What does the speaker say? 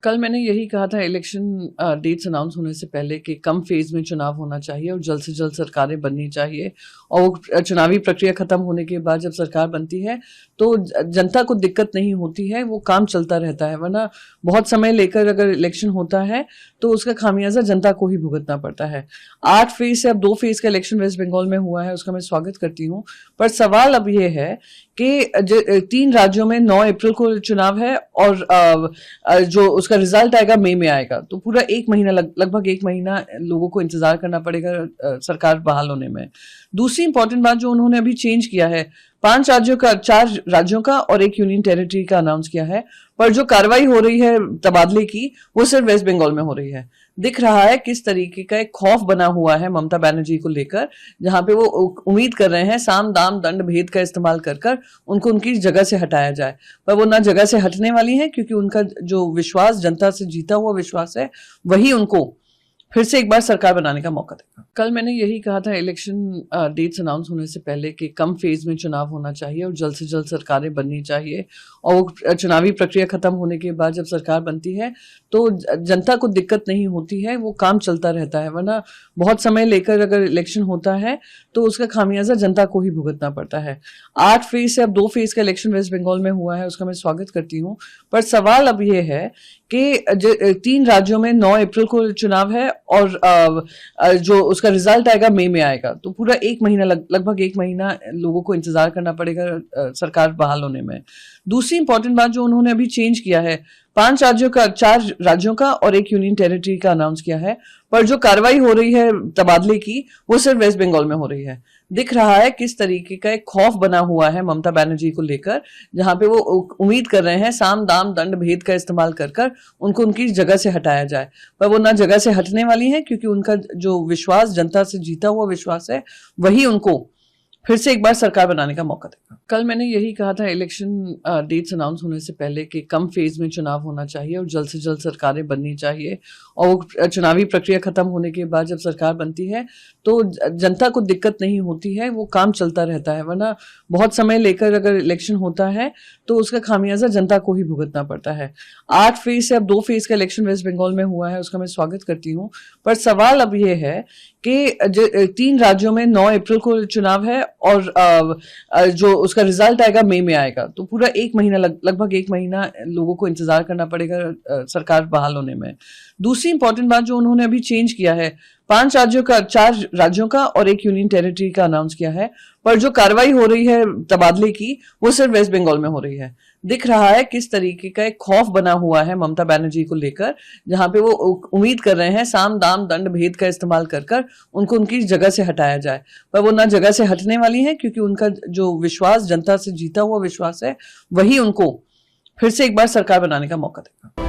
कल मैंने यही कहा था इलेक्शन डेट्स अनाउंस होने से पहले कि कम फेज में चुनाव होना चाहिए और जल्द से जल्द सरकारें बननी चाहिए। और वो चुनावी प्रक्रिया खत्म होने के बाद जब सरकार बनती है तो जनता को दिक्कत नहीं होती है, वो काम चलता रहता है। वरना बहुत समय लेकर अगर इलेक्शन होता है तो उसका खामियाजा जनता को ही भुगतना पड़ता है। 8 फेज से अब 2 फेज का इलेक्शन वेस्ट बंगाल में हुआ है, उसका मैं स्वागत करती हूँ। पर सवाल अब ये है कि 3 राज्यों में 9 अप्रैल को चुनाव है और जो उसका रिजल्ट आएगा मई में आएगा। तो पूरा 1 महीना लगभग 1 महीना लोगों को इंतजार करना पड़ेगा सरकार बहाल होने में। दूसरी इंपॉर्टेंट बात जो उन्होंने अभी चेंज किया है, 4 राज्यों का और 1 यूनियन टेरिटरी का अनाउंस किया है। पर जो कार्रवाई हो रही है तबादले की, वो सिर्फ वेस्ट बंगाल में हो रही है। दिख रहा है किस तरीके का एक खौफ बना हुआ है ममता बनर्जी को लेकर, जहां पे वो उम्मीद कर रहे हैं साम दाम दंड भेद का इस्तेमाल कर उनको उनकी जगह से हटाया जाए। पर वो ना जगह से हटने वाली है, क्योंकि उनका जो विश्वास, जनता से जीता हुआ विश्वास है, वही उनको फिर से एक बार सरकार बनाने का मौका देगा। कल मैंने यही कहा था इलेक्शन डेट्स अनाउंस होने से पहले कि कम फेज में चुनाव होना चाहिए और जल्द से जल्द सरकारें बननी चाहिए। और वो चुनावी प्रक्रिया खत्म होने के बाद जब सरकार बनती है तो जनता को दिक्कत नहीं होती है, वो काम चलता रहता है। वरना बहुत समय लेकर अगर इलेक्शन होता है तो उसका खामियाजा जनता को ही भुगतना पड़ता है। 8 फेज से अब 2 फेज का इलेक्शन वेस्ट बंगाल में हुआ है, उसका मैं स्वागत करती हूँ। पर सवाल अब ये है कि 3 राज्यों में 9 अप्रैल को चुनाव है और जो उसका रिजल्ट आएगा मई में आएगा। तो पूरा 1 महीना लगभग 1 महीना लोगों को इंतजार करना पड़ेगा सरकार बहाल होने में। दूसरी इंपॉर्टेंट बात जो उन्होंने अभी चेंज किया है, 4 राज्यों का और 1 यूनियन टेरिटरी का अनाउंस किया है। पर जो कार्रवाई हो रही है तबादले की, वो सिर्फ वेस्ट बंगाल में हो रही है। दिख रहा है किस तरीके का एक खौफ बना हुआ है ममता बनर्जी को लेकर, जहां पे वो उम्मीद कर रहे हैं साम दाम दंड भेद का इस्तेमाल कर उनको उनकी जगह से हटाया जाए। पर वो ना जगह से हटने वाली है, क्योंकि उनका जो विश्वास, जनता से जीता हुआ विश्वास है, वही उनको फिर से एक बार सरकार बनाने का मौका देगा। कल मैंने यही कहा था इलेक्शन डेट्स अनाउंस होने से पहले कि कम फेज में चुनाव होना चाहिए और जल्द से जल्द सरकारें बननी चाहिए। और वो चुनावी प्रक्रिया खत्म होने के बाद जब सरकार बनती है तो जनता को दिक्कत नहीं होती है, वो काम चलता रहता है। वरना बहुत समय लेकर अगर इलेक्शन होता है तो उसका खामियाजा जनता को ही भुगतना पड़ता है। 8 फेज से अब 2 फेज का इलेक्शन वेस्ट बंगाल में हुआ है, उसका मैं स्वागत करती हूँ। पर सवाल अब ये है कि 3 राज्यों में 9 अप्रैल को चुनाव है और जो उसका रिजल्ट आएगा मई में आएगा। तो पूरा 1 महीना लगभग 1 महीना लोगों को इंतजार करना पड़ेगा सरकार बहाल होने में। दूसरी इंपॉर्टेंट बात जो उन्होंने अभी चेंज किया है, 4 राज्यों का और 1 यूनियन टेरिटरी का अनाउंस किया है। पर जो कार्रवाई हो रही है तबादले की, वो सिर्फ वेस्ट बंगाल में हो रही है। दिख रहा है किस तरीके का एक खौफ बना हुआ है ममता बनर्जी को लेकर, जहां पे वो उम्मीद कर रहे हैं साम दाम दंड भेद का इस्तेमाल कर उनको उनकी जगह से हटाया जाए। पर वो ना जगह से हटने वाली है, क्योंकि उनका जो विश्वास, जनता से जीता हुआ विश्वास है, वही उनको फिर से एक बार सरकार बनाने का मौका देगा।